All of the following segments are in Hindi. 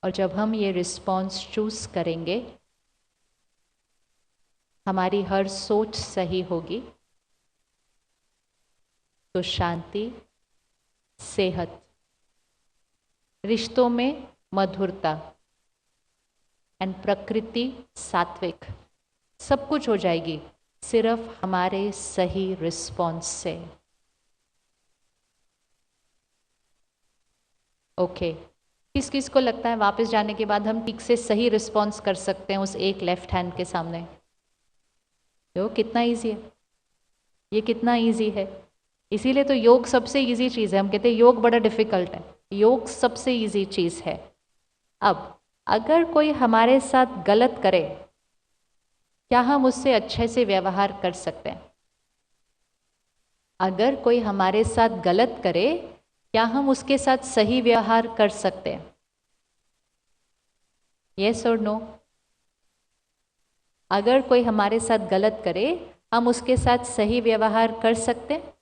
और जब हम ये रिस्पॉन्स चूज करेंगे, हमारी हर सोच सही होगी, तो शांति, सेहत, रिश्तों में मधुरता एंड प्रकृति सात्विक, सब कुछ हो जाएगी सिर्फ हमारे सही रिस्पॉन्स से। ओके, किस किस को लगता है वापस जाने के बाद हम ठीक से सही रिस्पॉन्स कर सकते हैं उस एक लेफ्ट हैंड के सामने? तो कितना इजी है, ये कितना इजी है। इसीलिए तो योग सबसे इजी चीज़ है। हम कहते हैं योग बड़ा डिफिकल्ट है, योग सबसे इजी चीज़ है। अब अगर कोई हमारे साथ गलत करे, क्या हम उससे अच्छे से व्यवहार कर सकते हैं? अगर कोई हमारे साथ गलत करे, क्या हम उसके साथ सही व्यवहार कर सकते हैं? यस और नो? अगर कोई हमारे साथ गलत करे, हम उसके साथ सही व्यवहार कर सकते हैं?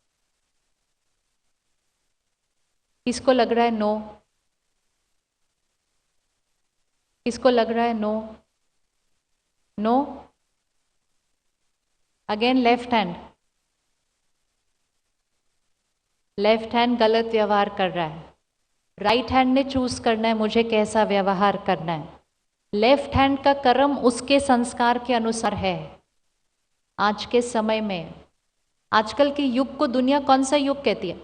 किसको लग रहा है नो? किसको लग रहा है no? No? Again left hand. Left hand गलत व्यवहार कर रहा है, राइट हैंड ने चूज करना है मुझे कैसा व्यवहार करना है। लेफ्ट हैंड का कर्म उसके संस्कार के अनुसार है। आज के समय में, आजकल के युग को दुनिया कौन सा युग कहती है?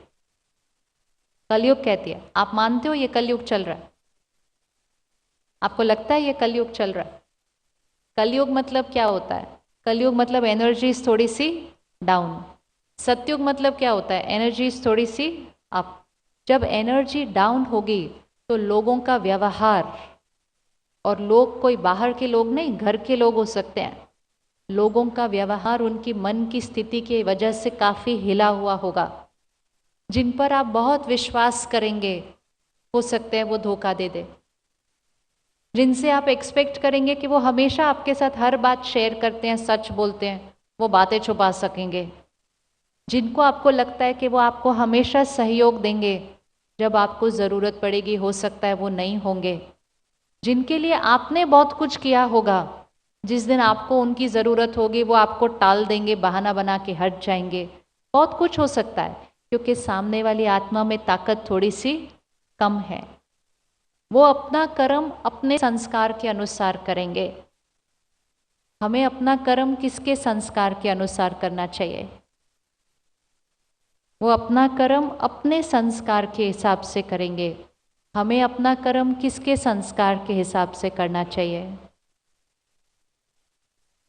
कलयुग कहती है। आप मानते हो ये कलयुग चल रहा है? आपको लगता है ये कलयुग चल रहा है? कलयुग मतलब क्या होता है? कलयुग मतलब एनर्जीज थोड़ी सी डाउन। सतयुग मतलब क्या होता है? एनर्जीज थोड़ी सी अप। जब एनर्जी डाउन होगी तो लोगों का व्यवहार, और लोग कोई बाहर के लोग नहीं, घर के लोग हो सकते हैं, लोगों का व्यवहार उनकी मन की स्थिति की वजह से काफी हिला हुआ होगा। जिन पर आप बहुत विश्वास करेंगे, हो सकते हैं वो धोखा दे दे। जिनसे आप एक्सपेक्ट करेंगे कि वो हमेशा आपके साथ हर बात शेयर करते हैं, सच बोलते हैं, वो बातें छुपा सकेंगे। जिनको आपको लगता है कि वो आपको हमेशा सहयोग देंगे, जब आपको ज़रूरत पड़ेगी हो सकता है वो नहीं होंगे। जिनके लिए आपने बहुत कुछ किया होगा, जिस दिन आपको उनकी ज़रूरत होगी वो आपको टाल देंगे, बहाना बना के हट जाएंगे। बहुत कुछ हो सकता है, क्योंकि सामने वाली आत्मा में ताकत थोड़ी सी कम है। वो अपना कर्म अपने संस्कार के अनुसार करेंगे। हमें अपना कर्म किसके संस्कार के अनुसार करना चाहिए? वो अपना कर्म अपने संस्कार के हिसाब से करेंगे। हमें अपना कर्म किसके संस्कार के हिसाब से करना चाहिए?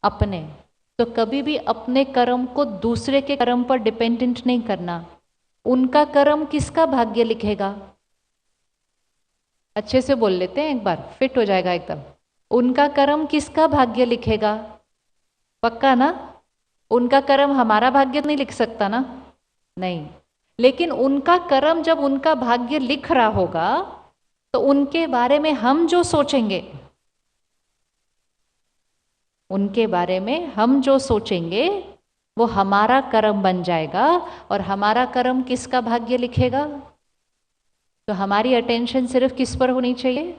अपने। तो कभी भी अपने कर्म को दूसरे के कर्म पर डिपेंडेंट नहीं करना। उनका कर्म किसका भाग्य लिखेगा? अच्छे से बोल लेते हैं एक बार, फिट हो जाएगा एकदम। उनका कर्म किसका भाग्य लिखेगा? पक्का ना? उनका कर्म हमारा भाग्य नहीं लिख सकता ना? नहीं। लेकिन उनका कर्म जब उनका भाग्य लिख रहा होगा, तो उनके बारे में हम जो सोचेंगे, उनके बारे में हम जो सोचेंगे वो हमारा कर्म बन जाएगा। और हमारा कर्म किसका भाग्य लिखेगा? तो हमारी अटेंशन सिर्फ किस पर होनी चाहिए?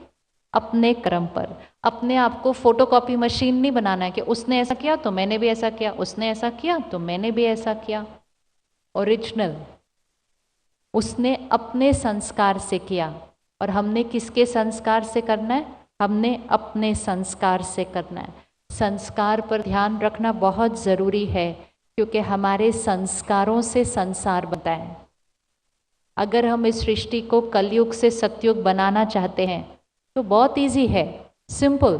अपने कर्म पर। अपने आप को फोटोकॉपी मशीन नहीं बनाना है कि उसने ऐसा किया तो मैंने भी ऐसा किया, उसने ऐसा किया तो मैंने भी ऐसा किया। ओरिजिनल उसने अपने संस्कार से किया, और हमने किसके संस्कार से करना है? हमने अपने संस्कार से करना है। संस्कार पर ध्यान रखना बहुत ज़रूरी है, क्योंकि हमारे संस्कारों से संसार बनता है। अगर हम इस सृष्टि को कलयुग से सतयुग बनाना चाहते हैं तो बहुत इजी है, सिंपल।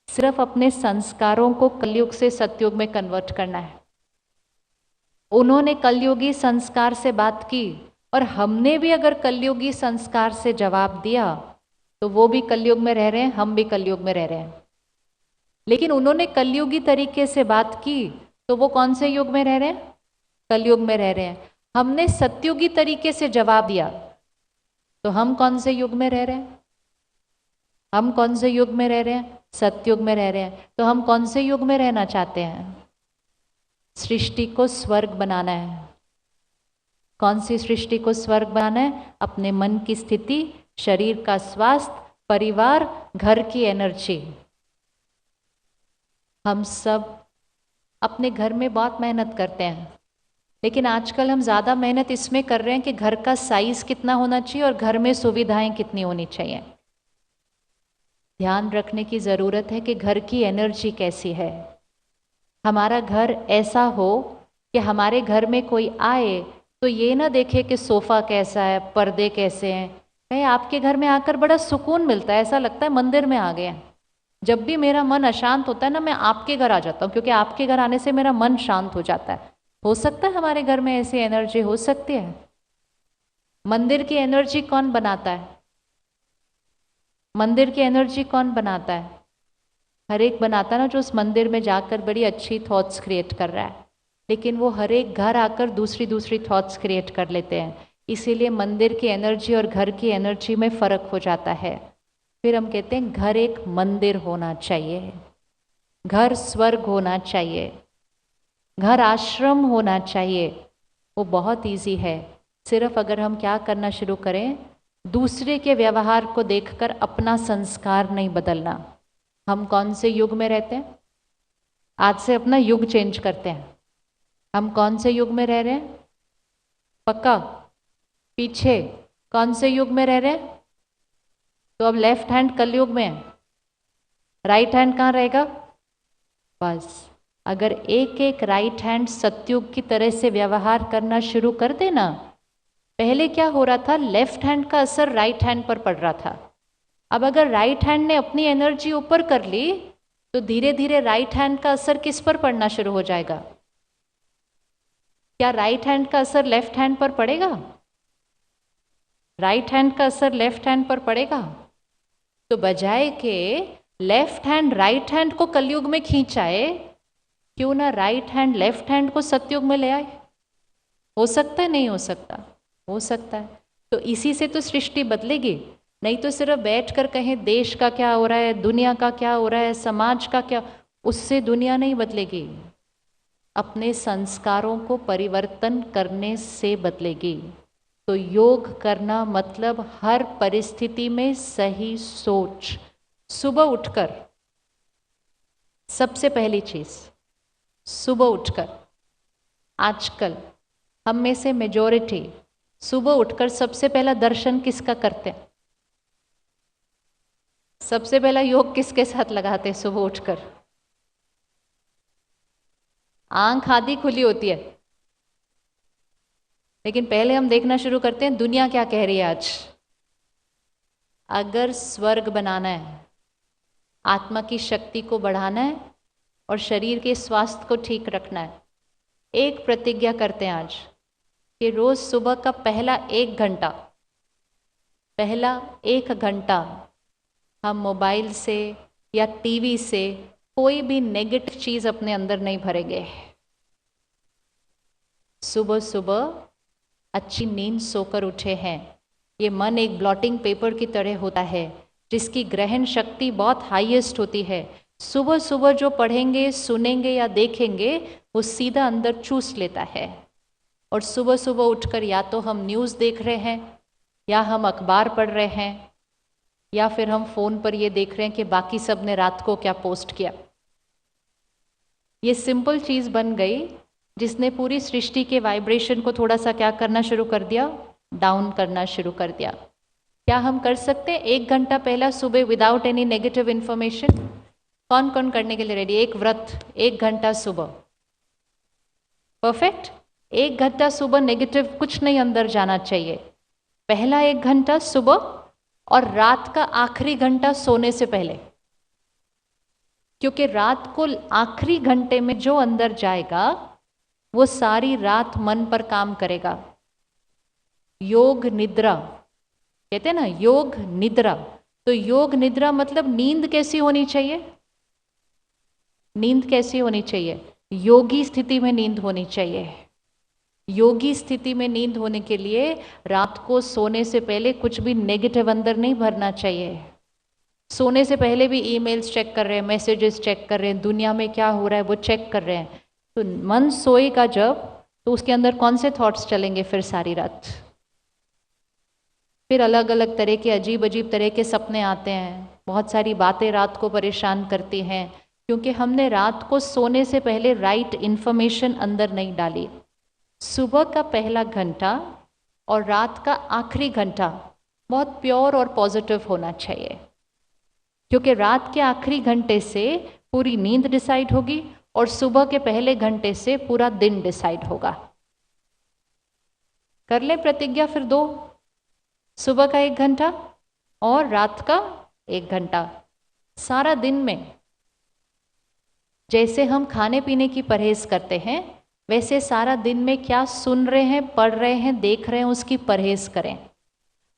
सिर्फ अपने संस्कारों को कलयुग से सतयुग में कन्वर्ट करना है। उन्होंने कलयुगी संस्कार से बात की, और हमने भी अगर कलयुगी संस्कार से जवाब दिया, तो वो भी कलयुग में रह रहे हैं, हम भी कलयुग में रह रहे हैं। लेकिन उन्होंने कलयुगी तरीके से बात की, तो वो कौन से युग में रह रहे हैं? कलयुग में रह रहे हैं। हमने सतयुगी तरीके से जवाब दिया, तो हम कौन से युग में रह रहे हैं? हम कौन से युग में रह रहे हैं? सतयुग में रह रहे हैं। तो हम कौन से युग में रहना चाहते हैं? सृष्टि को स्वर्ग बनाना है। कौन सी सृष्टि को स्वर्ग बनाना है? अपने मन की स्थिति, शरीर का स्वास्थ्य, परिवार घर की एनर्जी। हम सब अपने घर में बहुत मेहनत करते हैं, लेकिन आजकल हम ज़्यादा मेहनत इसमें कर रहे हैं कि घर का साइज कितना होना चाहिए और घर में सुविधाएं कितनी होनी चाहिए। ध्यान रखने की ज़रूरत है कि घर की एनर्जी कैसी है। हमारा घर ऐसा हो कि हमारे घर में कोई आए तो ये ना देखे कि सोफ़ा कैसा है, पर्दे कैसे हैं। कहीं आपके घर में आकर बड़ा सुकून मिलता है, ऐसा लगता है मंदिर में आ गए हैं। जब भी मेरा मन अशांत होता है ना, मैं आपके घर आ जाता हूँ, क्योंकि आपके घर आने से मेरा मन शांत हो जाता है। हो सकता है हमारे घर में ऐसी एनर्जी हो सकती है। मंदिर की एनर्जी कौन बनाता है? मंदिर की एनर्जी कौन बनाता है? हर एक बनाता है ना, जो उस मंदिर में जाकर बड़ी अच्छी थॉट्स क्रिएट कर रहा है। लेकिन वो हर एक घर आकर दूसरी दूसरी थॉट्स क्रिएट कर लेते हैं। इसीलिए मंदिर की एनर्जी और घर की एनर्जी में फ़र्क हो जाता है। फिर हम कहते हैं घर एक मंदिर होना चाहिए, घर स्वर्ग होना चाहिए, घर आश्रम होना चाहिए। वो बहुत इजी है। सिर्फ अगर हम क्या करना शुरू करें, दूसरे के व्यवहार को देखकर अपना संस्कार नहीं बदलना। हम कौन से युग में रहते हैं? आज से अपना युग चेंज करते हैं। हम कौन से युग में रह रहे हैं? पक्का? पीछे कौन से युग में रह रहे हैं? तो अब लेफ्ट हैंड कलयुग में है, राइट हैंड कहाँ रहेगा? बस अगर एक एक राइट हैंड सतयुग की तरह से व्यवहार करना शुरू कर देना। पहले क्या हो रहा था, लेफ्ट हैंड का असर राइट हैंड पर पड़ रहा था। अब अगर राइट हैंड ने अपनी एनर्जी ऊपर कर ली तो धीरे धीरे राइट हैंड का असर किस पर पड़ना शुरू हो जाएगा? क्या राइट हैंड का असर लेफ्ट हैंड पर पड़ेगा? राइट हैंड का असर लेफ्ट हैंड पर पड़ेगा? तो बजाय के लेफ्ट हैंड राइट हैंड को कलयुग में खींचाए, क्यों ना राइट हैंड लेफ्ट हैंड को सतयुग में ले आए? हो सकता है? नहीं हो सकता? हो सकता है। तो इसी से तो सृष्टि बदलेगी। नहीं तो सिर्फ बैठ कर कहें देश का क्या हो रहा है, दुनिया का क्या हो रहा है, समाज का क्या, उससे दुनिया नहीं बदलेगी। अपने संस्कारों को परिवर्तन करने से बदलेगी। तो योग करना मतलब हर परिस्थिति में सही सोच। सुबह उठकर सबसे पहली चीज, सुबह उठकर, आजकल हम में से मेजॉरिटी सुबह उठकर सबसे पहला दर्शन किसका करते हैं? सबसे पहला योग किसके साथ लगाते हैं सुबह उठकर? आंख आधी खुली होती है, लेकिन पहले हम देखना शुरू करते हैं दुनिया क्या कह रही है आज। अगर स्वर्ग बनाना है, आत्मा की शक्ति को बढ़ाना है और शरीर के स्वास्थ्य को ठीक रखना है, एक प्रतिज्ञा करते हैं आज कि रोज सुबह का पहला 1 घंटा हम मोबाइल से या टीवी से कोई भी नेगेटिव चीज अपने अंदर नहीं भरेंगे। सुबह सुबह अच्छी नींद सोकर उठे हैं। ये मन एक ब्लॉटिंग पेपर की तरह होता है जिसकी ग्रहण शक्ति बहुत हाईएस्ट होती है। सुबह सुबह जो पढ़ेंगे, सुनेंगे या देखेंगे वो सीधा अंदर चूस लेता है। और सुबह सुबह उठकर या तो हम न्यूज़ देख रहे हैं, या हम अखबार पढ़ रहे हैं, या फिर हम फ़ोन पर ये देख रहे हैं कि बाकी सब ने रात को क्या पोस्ट किया। ये सिंपल चीज़ बन गई जिसने पूरी सृष्टि के वाइब्रेशन को थोड़ा सा क्या करना शुरू कर दिया, डाउन करना शुरू कर दिया। क्या हम कर सकते हैं 1 घंटा पहला सुबह विदाउट एनी नेगेटिव इन्फॉर्मेशन? कौन कौन करने के लिए रेडी? एक व्रत 1 घंटा सुबह, परफेक्ट। 1 घंटा सुबह नेगेटिव कुछ नहीं अंदर जाना चाहिए। पहला 1 घंटा सुबह और रात का आखिरी घंटा सोने से पहले, क्योंकि रात को आखिरी घंटे में जो अंदर जाएगा वो सारी रात मन पर काम करेगा। योग निद्रा कहते हैं ना, योग निद्रा। तो योग निद्रा मतलब नींद कैसी होनी चाहिए? नींद कैसी होनी चाहिए? योगी स्थिति में नींद होनी चाहिए। योगी स्थिति में नींद होने के लिए रात को सोने से पहले कुछ भी नेगेटिव अंदर नहीं भरना चाहिए। सोने से पहले भी ईमेल्स चेक कर रहे हैं, मैसेजेस चेक कर रहे हैं, दुनिया में क्या हो रहा है वो चेक कर रहे हैं, तो मन सोएगा जब, तो उसके अंदर कौन से थॉट्स चलेंगे फिर सारी रात? फिर अलग अलग तरह के अजीब अजीब तरह के सपने आते हैं, बहुत सारी बातें रात को परेशान करती हैं, क्योंकि हमने रात को सोने से पहले राइट इन्फॉर्मेशन अंदर नहीं डाली। सुबह का पहला घंटा और रात का आखिरी घंटा बहुत प्योर और पॉजिटिव होना चाहिए, क्योंकि रात के आखिरी घंटे से पूरी नींद डिसाइड होगी और सुबह के पहले घंटे से पूरा दिन डिसाइड होगा। कर ले प्रतिज्ञा फिर 2, सुबह का 1 घंटा और रात का 1 घंटा। सारा दिन में जैसे हम खाने पीने की परहेज करते हैं, वैसे सारा दिन में क्या सुन रहे हैं, पढ़ रहे हैं, देख रहे हैं, उसकी परहेज करें।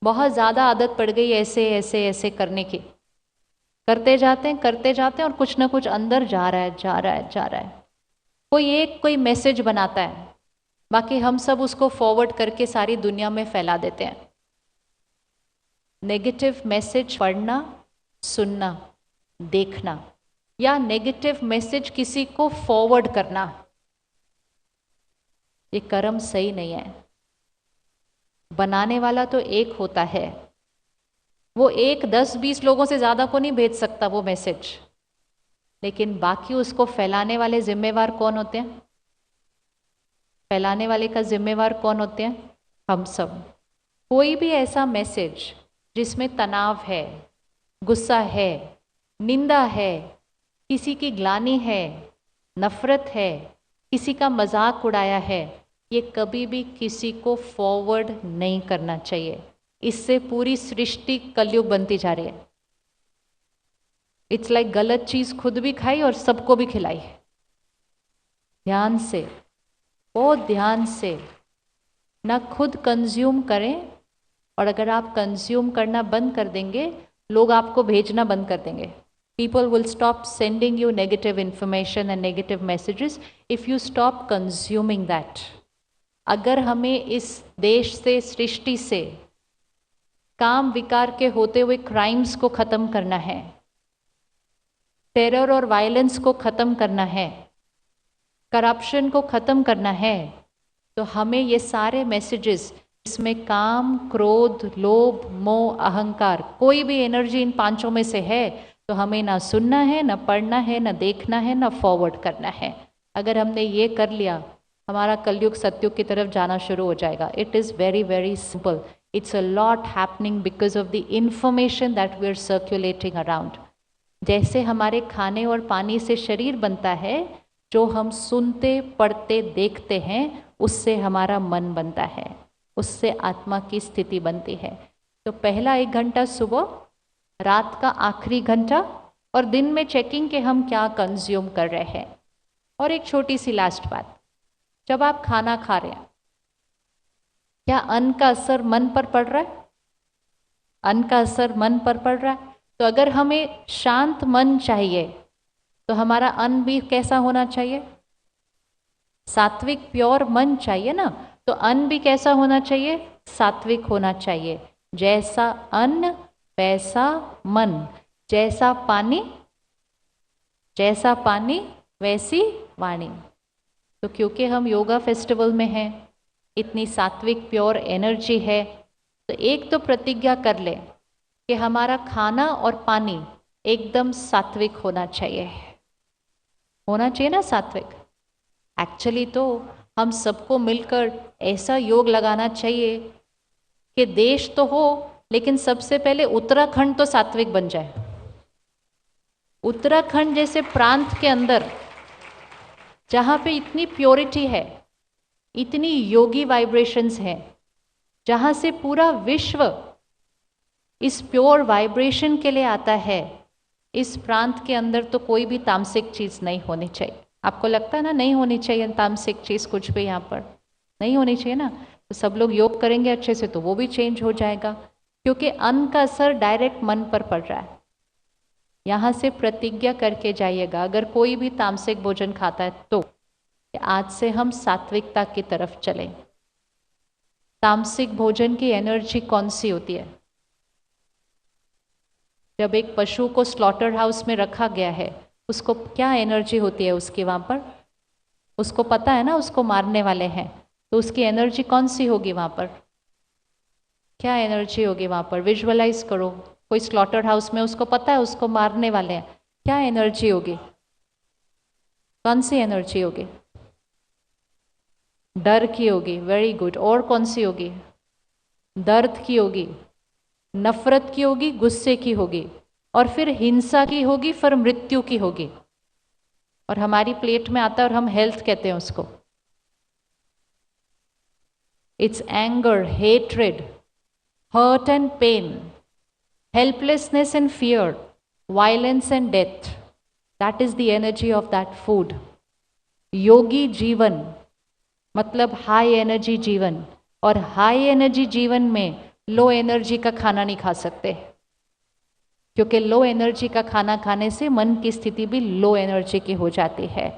बहुत ज़्यादा आदत पड़ गई ऐसे ऐसे ऐसे करने की, करते जाते हैं और कुछ ना कुछ अंदर जा रहा है। कोई मैसेज बनाता है, बाकी हम सब उसको फॉरवर्ड करके सारी दुनिया में फैला देते हैं। नेगेटिव मैसेज पढ़ना, सुनना, देखना या नेगेटिव मैसेज किसी को फॉरवर्ड करना, ये कर्म सही नहीं है। बनाने वाला तो एक होता है, वो 1, 10, 20 लोगों से ज़्यादा को नहीं भेज सकता वो मैसेज, लेकिन बाकी उसको फैलाने वाले जिम्मेवार कौन होते हैं? फैलाने वाले का जिम्मेवार कौन होते हैं? हम सब। कोई भी ऐसा मैसेज जिसमें तनाव है, गुस्सा है, निंदा है, किसी की ग्लानि है, नफरत है, किसी का मजाक उड़ाया है, ये कभी भी किसी को फॉरवर्ड नहीं करना चाहिए। इससे पूरी सृष्टि कलयुग बनती जा रही है। इट्स लाइक गलत चीज खुद भी खाई और सबको भी खिलाई। ध्यान से, बहुत ध्यान से ना खुद कंज्यूम करें, और अगर आप कंज्यूम करना बंद कर देंगे, लोग आपको भेजना बंद कर देंगे। People will stop sending you negative information and negative messages if you stop consuming that. अगर हमें इस देश से, सृष्टि से, काम विकार के होते हुए क्राइम्स को खत्म करना है, टेरर और वायलेंस को खत्म करना है, करप्शन को खत्म करना है, तो हमें ये सारे मैसेजेस, इसमें काम, क्रोध, लोभ, मोह, अहंकार, कोई भी एनर्जी इन 5 में से है, तो हमें ना सुनना है, ना पढ़ना है, ना देखना है, ना फॉरवर्ड करना है। अगर हमने ये कर लिया, हमारा कलयुग सतयुग की तरफ जाना शुरू हो जाएगा। It is very very simple. It's a lot happening because of the information that we are circulating around. जैसे हमारे खाने और पानी से शरीर बनता है, जो हम सुनते, पढ़ते, देखते हैं, उससे हमारा मन बनता है, उससे आत्मा की स्थिति बनती है। तो पहला 1 घंटा सुबह, रात का आखिरी घंटा, और दिन में चेकिंग कि हम क्या कंज्यूम कर रहे हैं। और एक छोटी सी लास्ट बात, जब आप खाना खा रहे हैं, क्या अन्न का असर मन पर पड़ रहा है? अन्न का असर मन पर पड़ रहा है। तो अगर हमें शांत मन चाहिए, तो हमारा अन्न भी कैसा होना चाहिए? सात्विक, प्योर मन चाहिए ना, तो अन्न भी कैसा होना चाहिए? सात्विक होना चाहिए। जैसा अन्न वैसा मन, जैसा पानी वैसी वाणी। तो क्योंकि हम योगा फेस्टिवल में हैं, इतनी सात्विक प्योर एनर्जी है, तो एक तो प्रतिज्ञा कर ले कि हमारा खाना और पानी एकदम सात्विक होना चाहिए। होना चाहिए ना सात्विक। एक्चुअली तो हम सबको मिलकर ऐसा योग लगाना चाहिए कि देश तो हो, लेकिन सबसे पहले उत्तराखंड तो सात्विक बन जाए। उत्तराखंड जैसे प्रांत के अंदर, जहाँ पे इतनी प्योरिटी है, इतनी योगी वाइब्रेशंस हैं, जहाँ से पूरा विश्व इस प्योर वाइब्रेशन के लिए आता है, इस प्रांत के अंदर तो कोई भी तामसिक चीज़ नहीं होनी चाहिए। आपको लगता है ना नहीं होनी चाहिए तामसिक चीज़ कुछ भी, यहाँ पर नहीं होनी चाहिए ना। तो सब लोग योग करेंगे अच्छे से तो वो भी चेंज हो जाएगा, क्योंकि अन्न का असर डायरेक्ट मन पर पड़ रहा है। यहाँ से प्रतिज्ञा करके जाइएगा, अगर कोई भी तामसिक भोजन खाता है तो आज से हम सात्विकता की तरफ चलें। तामसिक भोजन की एनर्जी कौन सी होती है? जब एक पशु को स्लॉटर हाउस में रखा गया है, उसको क्या एनर्जी होती है उसकी वहाँ पर? उसको पता है ना उसको मारने वाले हैं, तो उसकी एनर्जी कौन सी होगी वहाँ पर? क्या एनर्जी होगी वहाँ पर? विजुअलाइज करो, कोई स्लॉटर हाउस में, उसको पता है उसको मारने वाले हैं, क्या एनर्जी होगी? कौन सी एनर्जी होगी? डर की होगी। Very good. और कौन सी होगी? दर्द की होगी, नफरत की होगी, गुस्से की होगी, और फिर हिंसा की होगी, फिर मृत्यु की होगी। और हमारी प्लेट में आता है और हम हेल्थ कहते हैं उसको। It's anger, hatred, hurt and pain, helplessness and fear, violence and death. That is the energy of that food. योगी जीवन मतलब हाई एनर्जी जीवन, और हाई एनर्जी जीवन में लो एनर्जी का खाना नहीं खा सकते, क्योंकि लो एनर्जी का खाना खाने से मन की स्थिति भी लो एनर्जी की हो जाती है।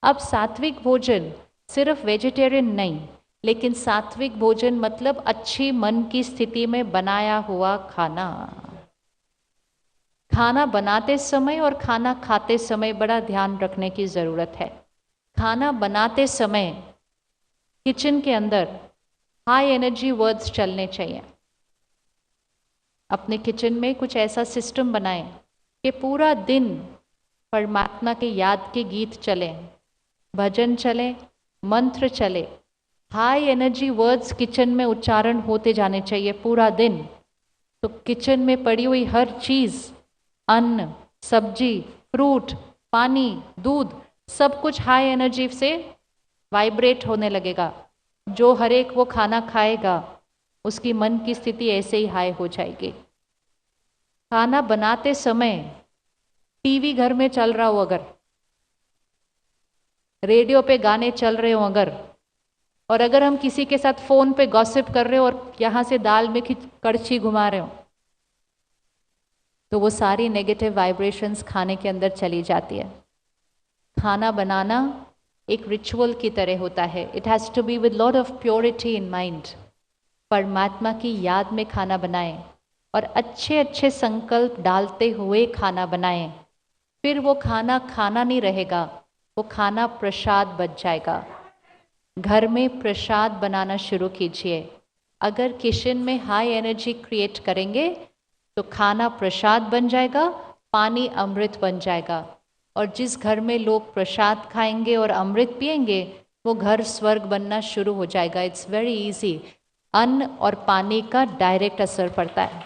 अब सात्विक भोजन सिर्फ वेजिटेरियन नहीं, लेकिन सात्विक भोजन मतलब अच्छी मन की स्थिति में बनाया हुआ खाना। खाना बनाते समय और खाना खाते समय बड़ा ध्यान रखने की ज़रूरत है। खाना बनाते समय किचन के अंदर हाई एनर्जी वर्ड्स चलने चाहिए। अपने किचन में कुछ ऐसा सिस्टम बनाएं कि पूरा दिन परमात्मा के याद के गीत चलें, भजन चले, मंत्र चले, हाई एनर्जी वर्ड्स किचन में उच्चारण होते जाने चाहिए पूरा दिन। तो किचन में पड़ी हुई हर चीज़, अन्न, सब्जी, फ्रूट, पानी, दूध, सब कुछ हाई एनर्जी से वाइब्रेट होने लगेगा। जो हर एक वो खाना खाएगा उसकी मन की स्थिति ऐसे ही हाई हो जाएगी। खाना बनाते समय टीवी घर में चल रहा हो, अगर रेडियो पे गाने चल रहे हो अगर, और अगर हम किसी के साथ फोन पे गॉसिप कर रहे हो और यहाँ से दाल में कड़छी घुमा रहे हो, तो वो सारी नेगेटिव वाइब्रेशंस खाने के अंदर चली जाती है। खाना बनाना एक रिचुअल की तरह होता है। It has to be with lot of purity in mind. परमात्मा की याद में खाना बनाएं और अच्छे अच्छे संकल्प डालते हुए खाना बनाएं। फिर वो खाना खाना नहीं रहेगा, वो खाना प्रसाद बच जाएगा। घर में प्रसाद बनाना शुरू कीजिए। अगर किचन में हाई एनर्जी क्रिएट करेंगे तो खाना प्रसाद बन जाएगा, पानी अमृत बन जाएगा। और जिस घर में लोग प्रसाद खाएंगे और अमृत पिएंगे वो घर स्वर्ग बनना शुरू हो जाएगा। It's very easy. अन्न और पानी का डायरेक्ट असर पड़ता है,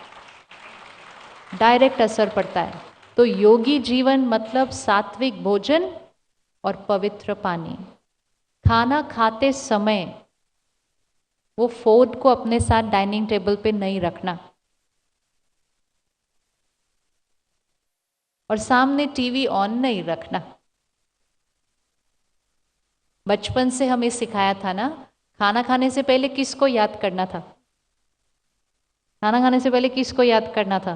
डायरेक्ट असर पड़ता है। तो योगी जीवन मतलब सात्विक भोजन और पवित्र पानी। खाना खाते समय वो फोन को अपने साथ डाइनिंग टेबल पे नहीं रखना, और सामने टीवी ऑन नहीं रखना। बचपन से हमें सिखाया था ना, खाना खाने से पहले किसको याद करना था? खाना खाने से पहले किसको याद करना था?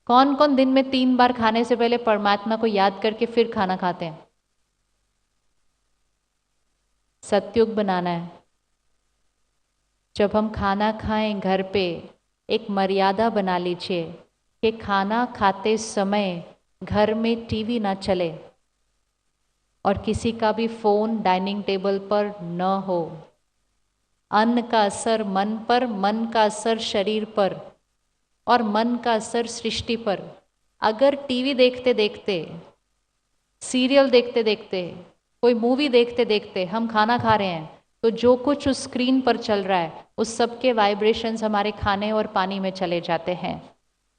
कौन कौन दिन में 3 बार खाने से पहले परमात्मा को याद करके फिर खाना खाते हैं? सत्युग बनाना है। जब हम खाना खाएं घर पे एक मर्यादा बना लीजिए कि खाना खाते समय घर में टीवी ना चले और किसी का भी फोन डाइनिंग टेबल पर न हो। अन्न का असर मन पर, मन का असर शरीर पर, और मन का असर सृष्टि पर। अगर टीवी देखते देखते, सीरियल देखते देखते, कोई मूवी देखते देखते हम खाना खा रहे हैं, तो जो कुछ उस स्क्रीन पर चल रहा है उस सब के वाइब्रेशंस हमारे खाने और पानी में चले जाते हैं।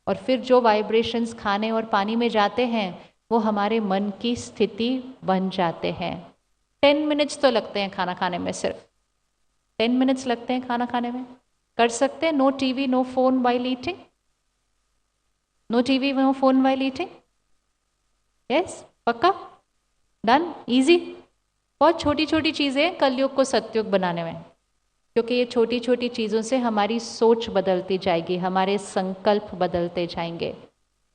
और फिर जो वाइब्रेशंस खाने और पानी में जाते हैं वो हमारे मन की स्थिति बन जाते हैं। 10 मिनट्स तो लगते हैं खाना खाने में, सिर्फ 10 मिनट्स लगते हैं खाना खाने में। कर सकते हैं no TV no phone while eating? No TV no phone while eating? Yes, पक्का? डन? इजी। बहुत छोटी छोटी चीज़ें कलयुग को सत्युग बनाने में, क्योंकि ये छोटी छोटी चीज़ों से हमारी सोच बदलती जाएगी, हमारे संकल्प बदलते जाएंगे।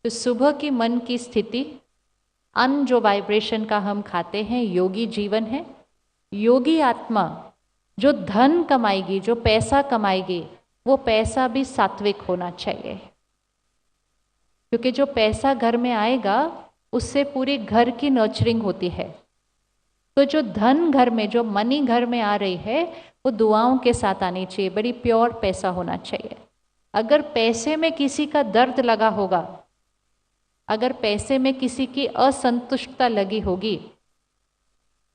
तो सुबह की मन की स्थिति, अन्न जो वाइब्रेशन का हम खाते हैं, योगी जीवन है। योगी आत्मा जो धन कमाएगी, जो पैसा कमाएगी, वो पैसा भी सात्विक होना चाहिए, क्योंकि जो पैसा घर में आएगा उससे पूरे घर की नर्चरिंग होती है। तो जो धन घर में, जो मनी घर में आ रही है वो दुआओं के साथ आनी चाहिए, बड़ी प्योर पैसा होना चाहिए। अगर पैसे में किसी का दर्द लगा होगा, अगर पैसे में किसी की असंतुष्टता लगी होगी,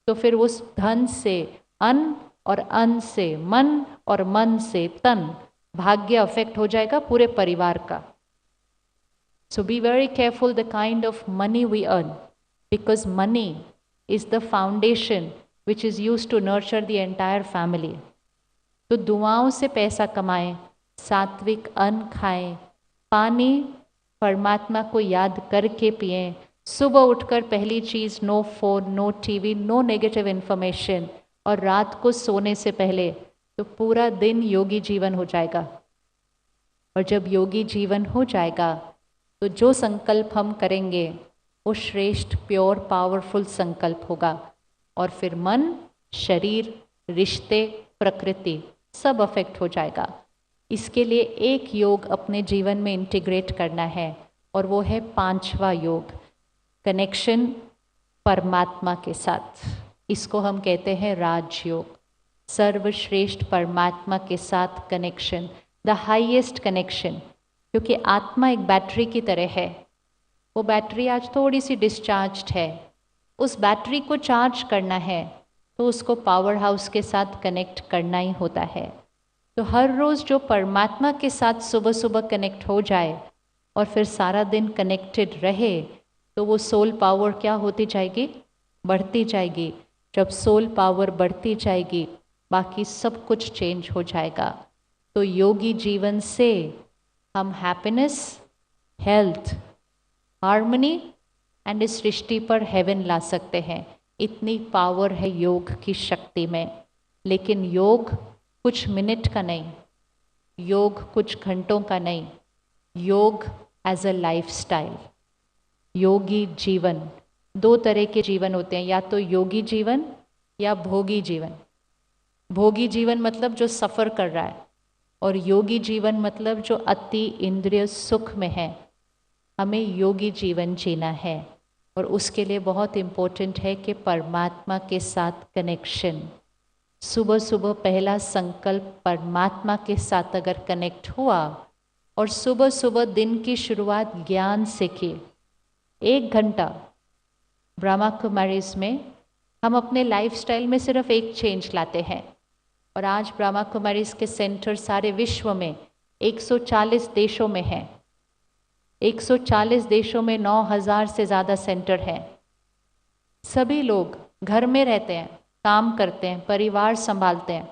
तो फिर उस धन से अन्न और अन्न से मन और मन से तन, भाग्य अफेक्ट हो जाएगा पूरे परिवार का। So be very careful the kind of money we earn, because money is the foundation which is used to nurture the entire family. तो दुआओं से पैसा कमाएं, सात्विक अन्न खाएं, पानी परमात्मा को याद करके पिएं, सुबह उठकर पहली चीज no phone, no TV, no negative information, और रात को सोने से पहले तो पूरा दिन योगी जीवन हो जाएगा। और जब योगी जीवन हो जाएगा तो जो संकल्प हम करेंगे वो श्रेष्ठ, प्योर, पावरफुल संकल्प होगा। और फिर मन, शरीर, रिश्ते, प्रकृति सब अफेक्ट हो जाएगा। इसके लिए एक योग अपने जीवन में इंटीग्रेट करना है, और वो है 5वां योग, कनेक्शन परमात्मा के साथ। इसको हम कहते हैं राजयोग, सर्वश्रेष्ठ परमात्मा के साथ कनेक्शन, द हाईएस्ट कनेक्शन। क्योंकि आत्मा एक बैटरी की तरह है, वो बैटरी आज थोड़ी सी डिस्चार्ज्ड है, उस बैटरी को चार्ज करना है तो उसको पावर हाउस के साथ कनेक्ट करना ही होता है। तो हर रोज़ जो परमात्मा के साथ सुबह सुबह कनेक्ट हो जाए और फिर सारा दिन कनेक्टेड रहे, तो वो सोल पावर क्या होती जाएगी, बढ़ती जाएगी। जब सोल पावर बढ़ती जाएगी बाकी सब कुछ चेंज हो जाएगा। तो योगी जीवन से हम हैप्पीनेस, हेल्थ, हार्मनी एंड इस सृष्टि पर हेवन ला सकते हैं। इतनी पावर है योग की शक्ति में। लेकिन योग कुछ मिनट का नहीं, योग कुछ घंटों का नहीं, योग एज अ लाइफस्टाइल। योगी जीवन, दो तरह के जीवन होते हैं, या तो योगी जीवन या भोगी जीवन। भोगी जीवन मतलब जो सफ़र कर रहा है, और योगी जीवन मतलब जो अति इंद्रिय सुख में है। हमें योगी जीवन जीना है, और उसके लिए बहुत इम्पोर्टेंट है कि परमात्मा के साथ कनेक्शन। सुबह सुबह पहला संकल्प परमात्मा के साथ अगर कनेक्ट हुआ, और सुबह सुबह दिन की शुरुआत ज्ञान से की, 1 घंटा ब्रह्मा कुमारीज में हम अपने लाइफस्टाइल में सिर्फ एक चेंज लाते हैं। और आज ब्रह्मा कुमारीज के सेंटर सारे विश्व में 140 देशों में हैं। 140 देशों में 9000 से ज़्यादा सेंटर हैं। सभी लोग घर में रहते हैं, काम करते हैं, परिवार संभालते हैं,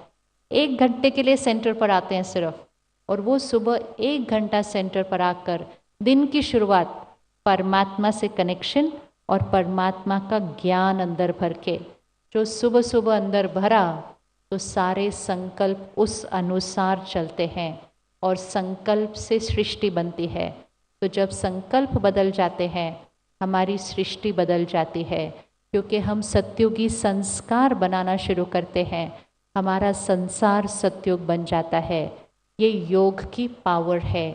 1 घंटे के लिए सेंटर पर आते हैं सिर्फ। और वो सुबह 1 घंटा सेंटर पर आकर दिन की शुरुआत परमात्मा से कनेक्शन और परमात्मा का ज्ञान अंदर भर के, जो सुबह सुबह अंदर भरा, तो सारे संकल्प उस अनुसार चलते हैं, और संकल्प से सृष्टि बनती है। तो जब संकल्प बदल जाते हैं हमारी सृष्टि बदल जाती है, क्योंकि हम सत्युगी संस्कार बनाना शुरू करते हैं, हमारा संसार सत्युग बन जाता है। ये योग की पावर है।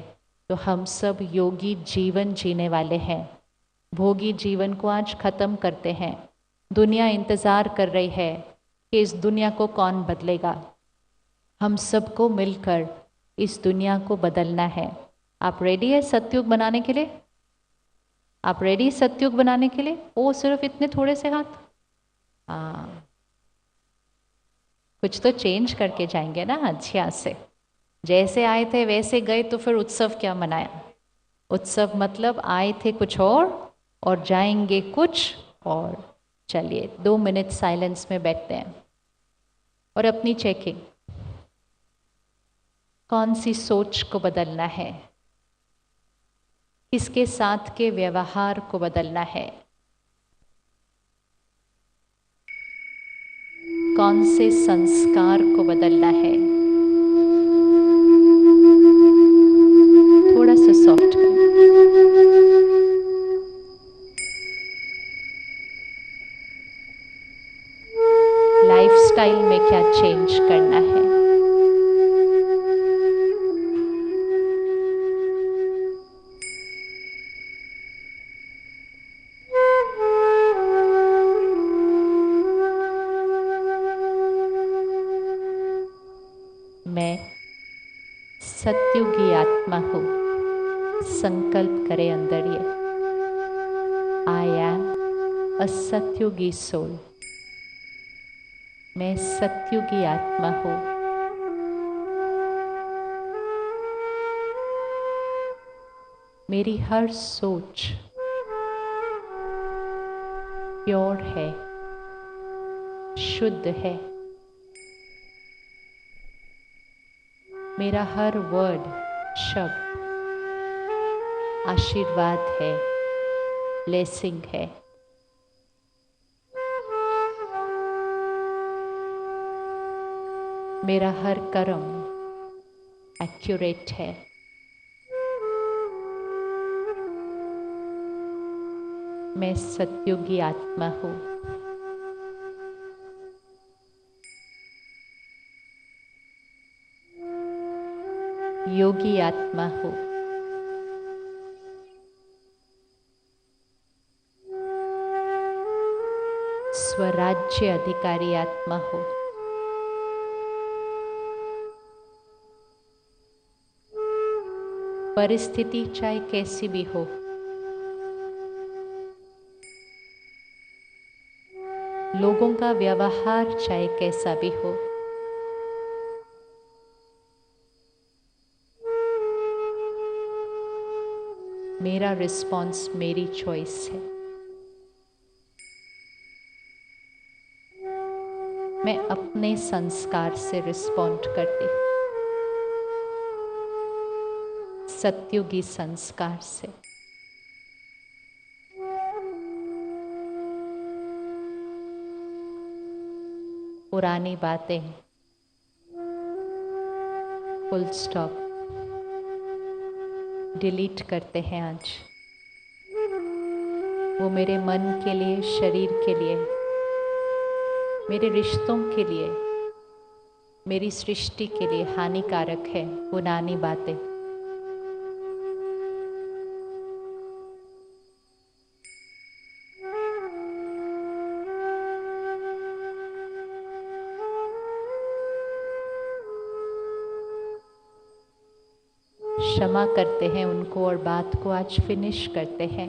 तो हम सब योगी जीवन जीने वाले हैं। भोगी जीवन को आज खत्म करते हैं। दुनिया इंतज़ार कर रही है कि इस दुनिया को कौन बदलेगा। हम सबको मिलकर इस दुनिया को बदलना है। आप रेडी है सत्युग बनाने के लिए? आप रेडी सत्युग बनाने के लिए? वो सिर्फ इतने थोड़े से हाथ, हाँ, कुछ तो चेंज करके जाएंगे ना अच्छे से। जैसे आए थे वैसे गए तो फिर उत्सव क्या मनाया? उत्सव मतलब आए थे कुछ और जाएंगे कुछ और। चलिए 2 मिनट साइलेंस में बैठते हैं और अपनी चेकिंग, कौन सी सोच को बदलना है, किसके साथ के व्यवहार को बदलना है, कौन से संस्कार को बदलना है। थोड़ा सा सॉफ्ट करें। लाइफस्टाइल में क्या चेंज करना है। मैं सत्युगी आत्मा हो। संकल्प करें अंदर ये, आई एम अ सत्युगी सोल। मैं सत्युगी आत्मा हूँ। मेरी हर सोच प्योर है, शुद्ध है। मेरा हर वर्ड, शब्द आशीर्वाद है, ब्लेसिंग है। मेरा हर कर्म एक्यूरेट है। मैं सत्युगी आत्मा हूँ। योगी आत्मा हूँ। स्वराज्य अधिकारी आत्मा हूँ। परिस्थिति चाहे कैसी भी हो, लोगों का व्यवहार चाहे कैसा भी हो, मेरा रिस्पॉन्स मेरी चॉइस है। मैं अपने संस्कार से रिस्पॉन्ड करती हूँ, सत्युगी संस्कार से। पुरानी बातें फुल स्टॉप डिलीट करते हैं आज। वो मेरे मन के लिए, शरीर के लिए, मेरे रिश्तों के लिए, मेरी सृष्टि के लिए हानिकारक है। पुरानी बातें क्षमा करते हैं उनको और बात को आज फिनिश करते हैं,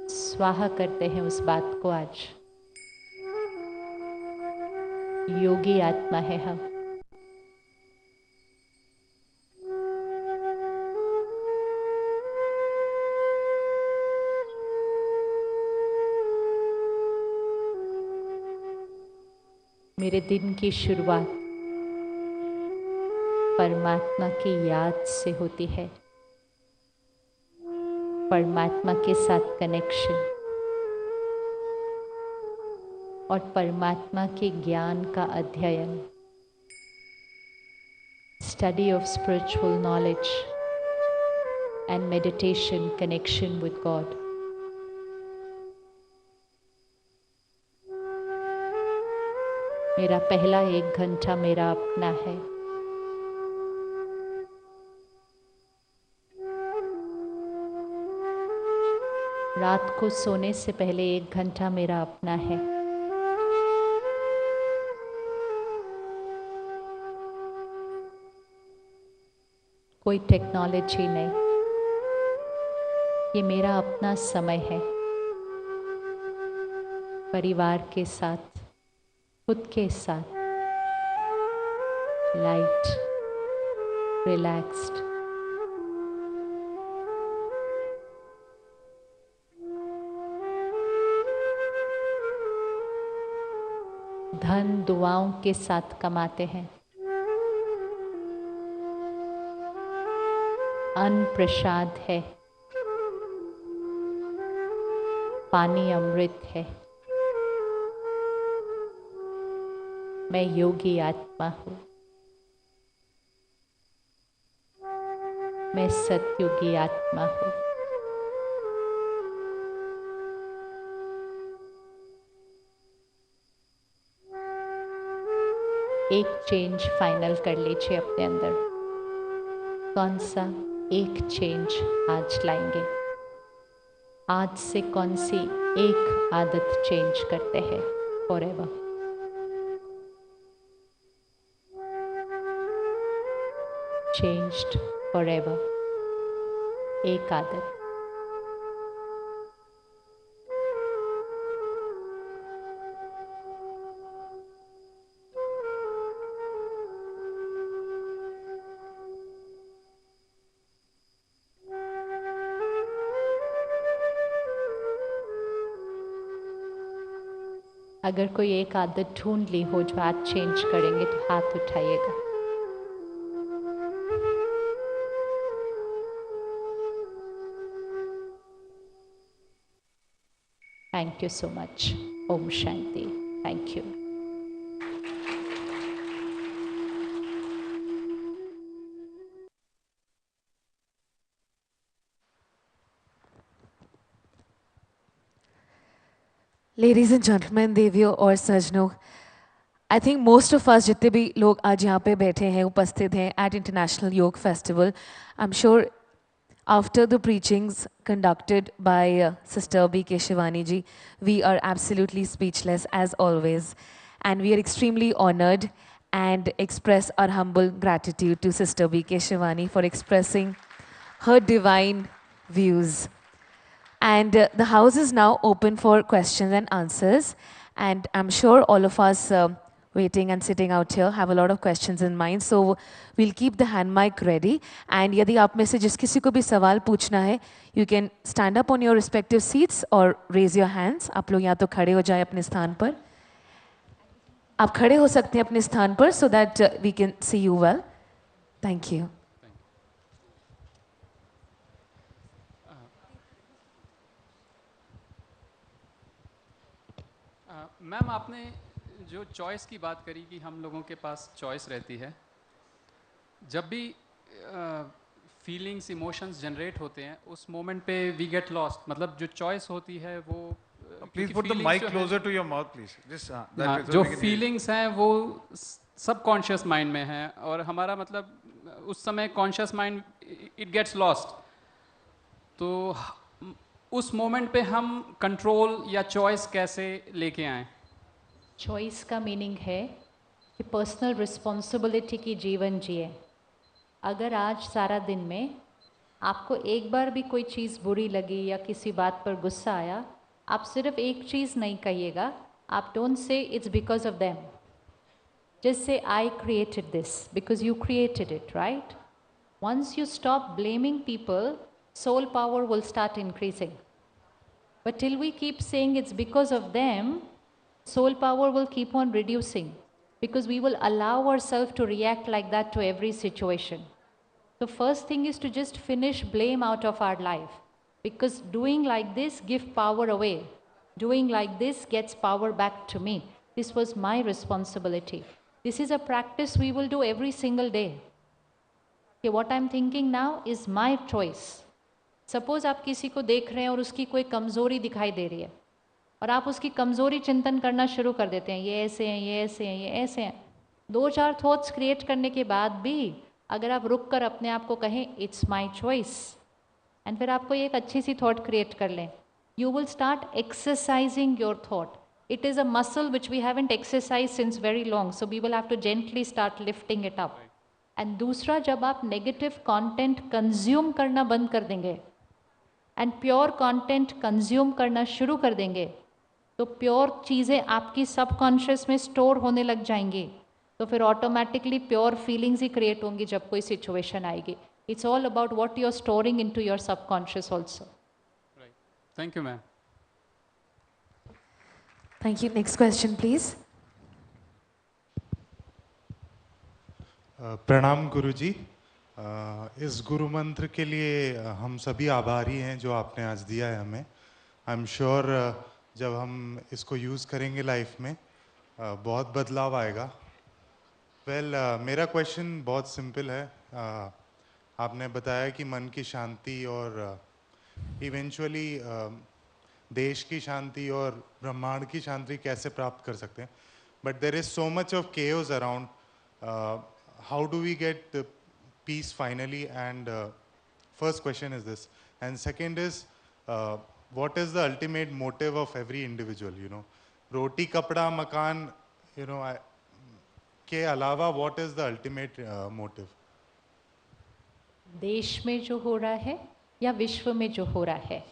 स्वाहा करते हैं उस बात को आज। योगी आत्मा है हम। मेरे दिन की शुरुआत परमात्मा की याद से होती है, परमात्मा के साथ कनेक्शन और परमात्मा के ज्ञान का अध्ययन, study of spiritual knowledge and meditation, connection with God. मेरा पहला 1 घंटा मेरा अपना है। रात को सोने से पहले 1 घंटा मेरा अपना है। कोई टेक्नोलॉजी नहीं, ये मेरा अपना समय है। परिवार के साथ, खुद के साथ, लाइट, रिलैक्स्ड। धन दुआओं के साथ कमाते हैं, अन्न प्रसाद है, पानी अमृत है। मैं योगी आत्मा हूँ। मैं सत्युगी आत्मा हूँ। एक चेंज फाइनल कर लीजिए अपने अंदर। कौन सा एक चेंज आज लाएंगे? आज से कौन सी एक आदत चेंज करते हैं फॉरएवर? changed forever. एक आदत. अगर कोई एक आदत ढूंढ ली हो जो आज चेंज करेंगे तो हाथ उठाइएगा. Thank you so much. Om Shanti. Thank you. Ladies and gentlemen, देवियों और सजनों, I think most of us जितने भी लोग आज यहाँ पे बैठे हैं, उपस्थित हैं at International Yoga Festival, I'm sure after the preachings conducted by Sister B. K. Shivani ji, we are absolutely speechless as always. And we are extremely honored and express our humble gratitude to Sister B. K. Shivani for expressing her divine views. And the house is now open for questions and answers. And I'm sure all of us waiting and sitting out here have a lot of questions in mind. So we'll keep the hand mic ready. And यदि आप में से जिस किसी को भी सवाल पूछना है, you can stand up on your respective seats or raise your hands. आप लोग या तो खड़े हो जाए अपने स्थान पर. आप खड़े हो सकते हैं अपने स्थान पर so that we can see you well. Thank you. Ma'am, आपने जो चॉइस की बात करी कि हम लोगों के पास चॉइस रहती है, जब भी फीलिंग्स इमोशंस जनरेट होते हैं उस मोमेंट पे वी गेट लॉस्ट. मतलब जो चॉइस होती है वो please put the mic closer to your mouth please. जो फीलिंग्स हैं वो सबकॉन्शियस माइंड में हैं और हमारा मतलब उस समय conscious mind it gets lost. तो उस मोमेंट पे हम कंट्रोल या चॉइस कैसे लेके आएं? चॉइस का मीनिंग है कि पर्सनल रिस्पॉन्सिबिलिटी की जीवन जिए. अगर आज सारा दिन में आपको एक बार भी कोई चीज़ बुरी लगी या किसी बात पर गुस्सा आया, आप सिर्फ एक चीज़ नहीं कहिएगा. आप don't say it's because of them. Just say I created this because you created it, right? Once you stop blaming people, soul power will start increasing. But till we keep saying it's because of them, soul power will keep on reducing because we will allow ourselves to react like that to every situation. The first thing is to just finish blame out of our life, because doing like this gives power away. Doing like this gets power back to me. This was my responsibility. This is a practice we will do every single day. Okay, what I'm thinking now is my choice. Suppose आप किसी को देख रहे हैं और उसकी कोई कमज़ोरी दिखाई दे रही है और आप उसकी कमज़ोरी चिंतन करना शुरू कर देते हैं, ये ऐसे हैं, ये ऐसे हैं, ये ऐसे हैं. 2-4 थॉट्स क्रिएट करने के बाद भी अगर आप रुक कर अपने आप को कहें इट्स माई चॉइस, एंड फिर आपको एक अच्छी सी थॉट क्रिएट कर लें, you will start exercising your thought. It is a muscle which we haven't exercise since very long, so we will have to gently start lifting it up. And दूसरा, जब आप नेगेटिव कंटेंट कंज्यूम करना बंद कर देंगे एंड प्योर कंटेंट कंज्यूम करना शुरू कर देंगे, तो प्योर चीज़ें आपकी सबकॉन्शियस में स्टोर होने लग जाएंगी. तो फिर ऑटोमेटिकली प्योर फीलिंग्स ही क्रिएट होंगी जब कोई सिचुएशन आएगी. It's all about what you are storing into your subconscious also. Right, thank you ma'am. Thank you. Next question, please. प्रणाम गुरुजी. इस गुरु मंत्र के लिए हम सभी आभारी हैं जो आपने आज दिया है हमें. आई एम श्योर जब हम इसको यूज़ करेंगे लाइफ में बहुत बदलाव आएगा. मेरा क्वेश्चन बहुत सिंपल है. आपने बताया कि मन की शांति और इवेंचुअली देश की शांति और ब्रह्मांड की शांति कैसे प्राप्त कर सकते हैं. But there is so much of chaos around. How do we get the peace finally? And first question is this. And second is, what is the ultimate motive of every individual? You know, roti, kapda, makan. You know, के अलावा what is the ultimate motive? देश में जो हो रहा है या विश्व में जो हो रहा है,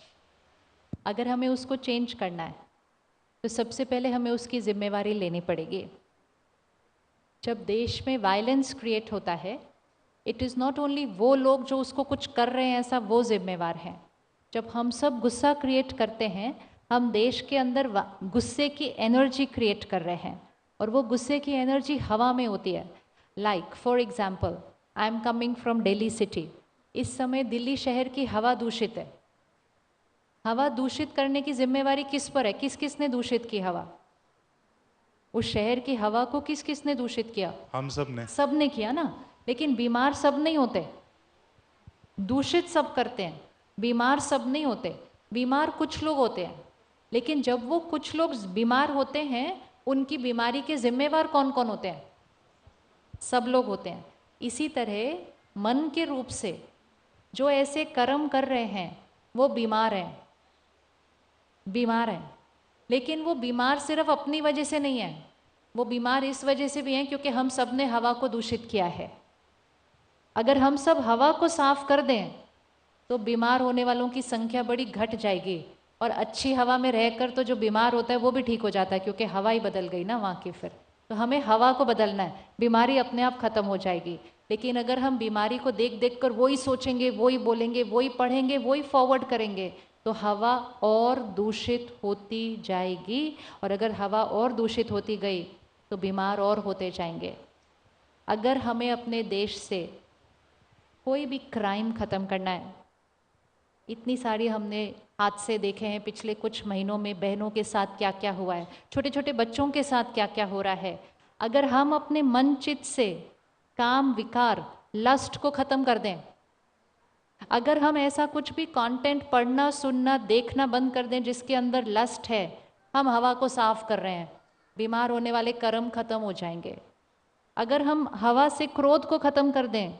अगर हमें उसको चेंज करना है तो सबसे पहले हमें उसकी जिम्मेवारी लेनी पड़ेगी। जब देश में वायलेंस क्रिएट होता है, इट इज़ नॉट ओनली वो लोग जो उसको कुछ कर रहे हैं ऐसा वो जिम्मेवार हैं। जब हम सब गुस्सा क्रिएट करते हैं, हम देश के अंदर गुस्से की एनर्जी क्रिएट कर रहे हैं, और वो गुस्से की एनर्जी हवा में होती है। Like for example, I am coming from Delhi city. इस समय दिल्ली शहर की हवा दूषित है। हवा दूषित करने की जिम्मेवारी किस पर है? किस किसने दूषित की हवा? उस शहर की हवा को किस किसने दूषित किया? हम सब ने किया ना। लेकिन बीमार सब नहीं होते। दूषित सब करते हैं, बीमार सब नहीं होते। बीमार कुछ लोग होते हैं, लेकिन जब वो कुछ लोग बीमार होते हैं, उनकी बीमारी के जिम्मेवार कौन कौन होते हैं? सब लोग होते हैं। इसी तरह मन के रूप से जो ऐसे कर्म कर रहे हैं वो बीमार हैं, बीमार हैं। लेकिन वो बीमार सिर्फ अपनी वजह से नहीं है, वो बीमार इस वजह से भी हैं क्योंकि हम सब ने हवा को दूषित किया है। अगर हम सब हवा को साफ कर दें तो बीमार होने वालों की संख्या बड़ी घट जाएगी, और अच्छी हवा में रहकर तो जो बीमार होता है वो भी ठीक हो जाता है, क्योंकि हवा ही बदल गई ना वहाँ की। फिर तो हमें हवा को बदलना है, बीमारी अपने आप खत्म हो जाएगी। लेकिन अगर हम बीमारी को देख देख कर वही सोचेंगे, वही बोलेंगे, वही पढ़ेंगे, वही फॉरवर्ड करेंगे, तो हवा और दूषित होती जाएगी। और अगर हवा और दूषित होती गई तो बीमार और होते जाएंगे। अगर हमें अपने देश से कोई भी क्राइम ख़त्म करना है, इतनी सारी हमने हादसे देखे हैं पिछले कुछ महीनों में, बहनों के साथ क्या क्या हुआ है, छोटे छोटे बच्चों के साथ क्या क्या हो रहा है। अगर हम अपने मन चित्त से काम, विकार, लस्ट को ख़त्म कर दें, अगर हम ऐसा कुछ भी कंटेंट पढ़ना, सुनना, देखना बंद कर दें जिसके अंदर लस्ट है, हम हवा को साफ कर रहे हैं। बीमार होने वाले कर्म खत्म हो जाएंगे। अगर हम हवा से क्रोध को ख़त्म कर दें,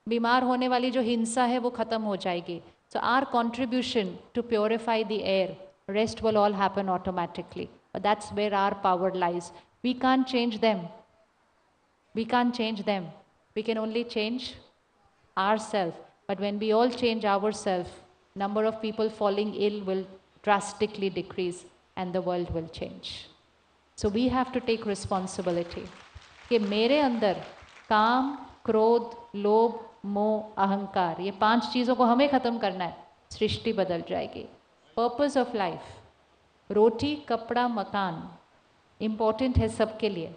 बीमार होने वाली जो हिंसा है वो ख़त्म हो जाएगी। So our contribution to purify the air, rest will all happen automatically. But that's where our power lies. We can't change them. We can't change them. We can only change ourselves. But when we all change ourselves, number of people falling ill will drastically decrease and the world will change. So we have to take responsibility. कि मेरे अंदर काम, क्रोध, लोभ, मोह, अहंकार, ये 5 चीज़ों को हमें ख़त्म करना है, सृष्टि बदल जाएगी। पर्पस ऑफ लाइफ, रोटी, कपड़ा, मकान इम्पोर्टेंट है सबके लिए,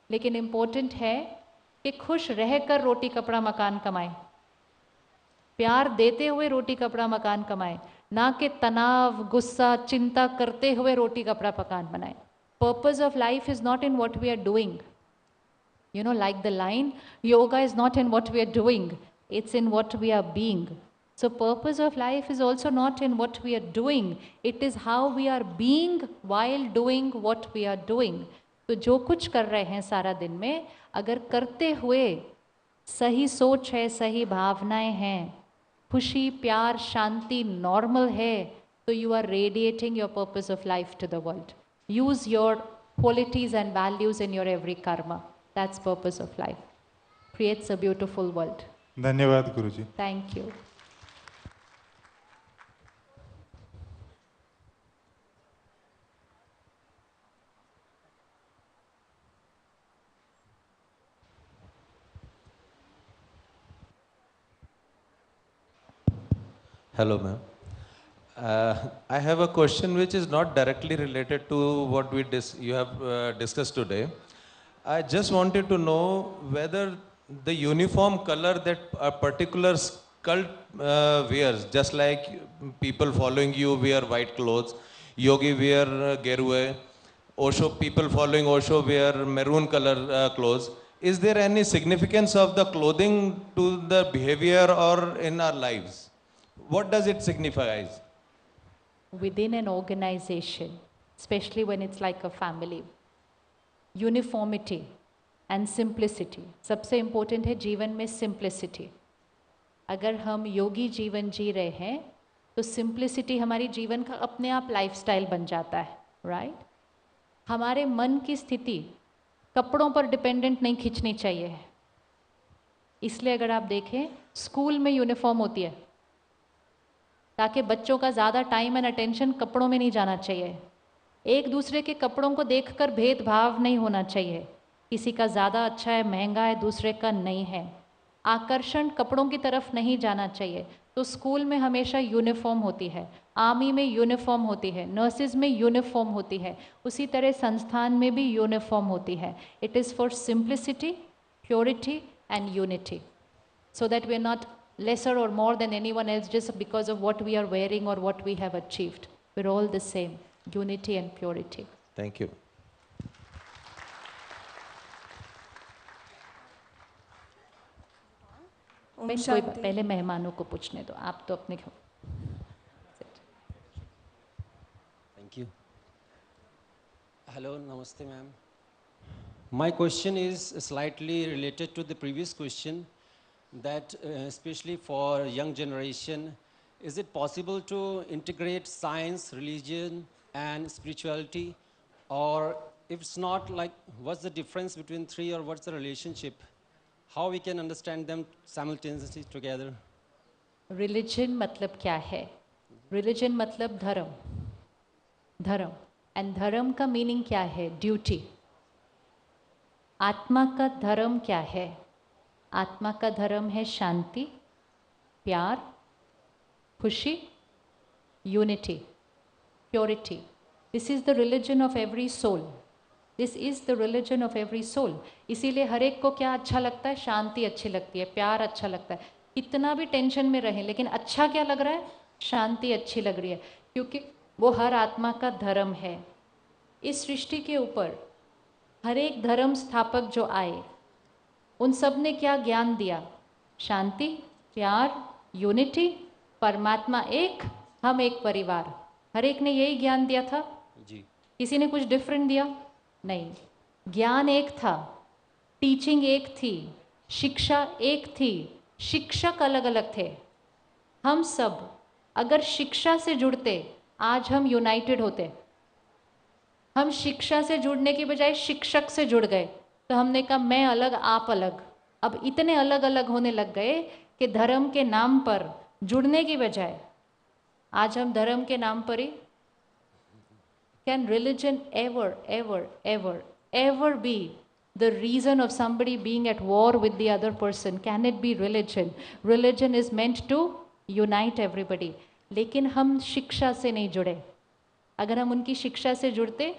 लेकिन इम्पोर्टेंट है कि खुश रहकर रोटी, कपड़ा, मकान कमाएं, प्यार देते हुए रोटी, कपड़ा, मकान कमाएं, ना कि तनाव, गुस्सा, चिंता करते हुए रोटी, कपड़ा, मकान बनाएं। Purpose of life is not in what we are doing. You know, like the line, yoga is not in what we are doing, it's in what we are being. So purpose of life is also not in what we are doing, it is how we are being while doing what we are doing. तो जो कुछ कर रहे हैं सारा दिन में, अगर करते हुए सही सोच है, सही भावनाएं हैं, खुशी, प्यार, शांति नॉर्मल है, तो you are radiating your purpose of life to the world. Use your qualities and values in your every karma. That's purpose of life. Creates a beautiful world. धन्यवाद गुरुजी. Thank you. Hello, ma'am. I have a question which is not directly related to what you have discussed today. I just wanted to know whether the uniform color that a particular cult wears, just like people following you wear white clothes, yogi wear gerue, Osho, people following Osho wear maroon color clothes. Is there any significance of the clothing to the behavior or in our lives? What does it signify? Within an organization, especially when it's like a family, uniformity and simplicity सबसे इम्पोर्टेंट है जीवन में। सिंप्लिसिटी, अगर हम योगी जीवन जी रहे हैं तो सिंप्लिसिटी हमारी जीवन का अपने आप लाइफस्टाइल बन जाता है, राइट? हमारे मन की स्थिति कपड़ों पर डिपेंडेंट नहीं खींचनी चाहिए। इसलिए अगर आप देखें स्कूल में यूनिफॉर्म होती है ताकि बच्चों का ज़्यादा टाइम एंड अटेंशन कपड़ों में नहीं जाना चाहिए। एक दूसरे के कपड़ों को देखकर भेदभाव नहीं होना चाहिए, किसी का ज़्यादा अच्छा है महंगा है दूसरे का नहीं है, आकर्षण कपड़ों की तरफ नहीं जाना चाहिए। तो स्कूल में हमेशा यूनिफॉर्म होती है, आर्मी में यूनिफॉर्म होती है, नर्सिस में यूनिफॉर्म होती है, उसी तरह संस्थान में भी यूनिफॉर्म होती है। It is for simplicity, purity and unity, so that we are not lesser or more than anyone else just because of what we are wearing or what we have achieved. We're all the same, unity and purity. Thank you. मैं कोई पहले मेहमानों को पूछने दो, आप तो अपने Thank you. Hello, namaste ma'am. My question is slightly related to the previous question, that especially for young generation, is it possible to integrate science, religion and spirituality, or if it's not, like what's the difference between three, or what's the relationship, how we can understand them simultaneously together? Religion मतलब क्या है? Religion मतलब धर्म, धर्म, एंड धर्म का मीनिंग क्या है? ड्यूटी। आत्मा का धर्म क्या है? आत्मा का धर्म है शांति, प्यार, खुशी, unity, purity. This is the religion of every soul, this is the religion of every soul. इसीलिए हर एक को क्या अच्छा लगता है? शांति अच्छी लगती है, प्यार अच्छा लगता है। कितना भी टेंशन में रहें लेकिन अच्छा क्या लग रहा है? शांति अच्छी लग रही है, क्योंकि वो हर आत्मा का धर्म है। इस सृष्टि के ऊपर हर एक धर्म स्थापक जो आए उन सब ने क्या ज्ञान दिया? शांति, प्यार, यूनिटी, परमात्मा एक, हम एक परिवार। हर एक ने यही ज्ञान दिया था जी। किसी ने कुछ डिफरेंट दिया? नहीं। ज्ञान एक था, टीचिंग एक थी, शिक्षा एक थी, शिक्षक अलग अलग थे। हम सब अगर शिक्षा से जुड़ते आज हम यूनाइटेड होते। हम शिक्षा से जुड़ने की बजाय शिक्षक से जुड़ गए, तो हमने कहा मैं अलग आप अलग। अब इतने अलग अलग होने लग गए कि धर्म के नाम पर जुड़ने की बजाय आज हम धर्म के नाम पर ही। Can religion ever ever ever ever be the reason of somebody being at war with the other person? Can it be religion? Religion is meant to unite everybody. लेकिन हम शिक्षा से नहीं जुड़े। अगर हम उनकी शिक्षा से जुड़ते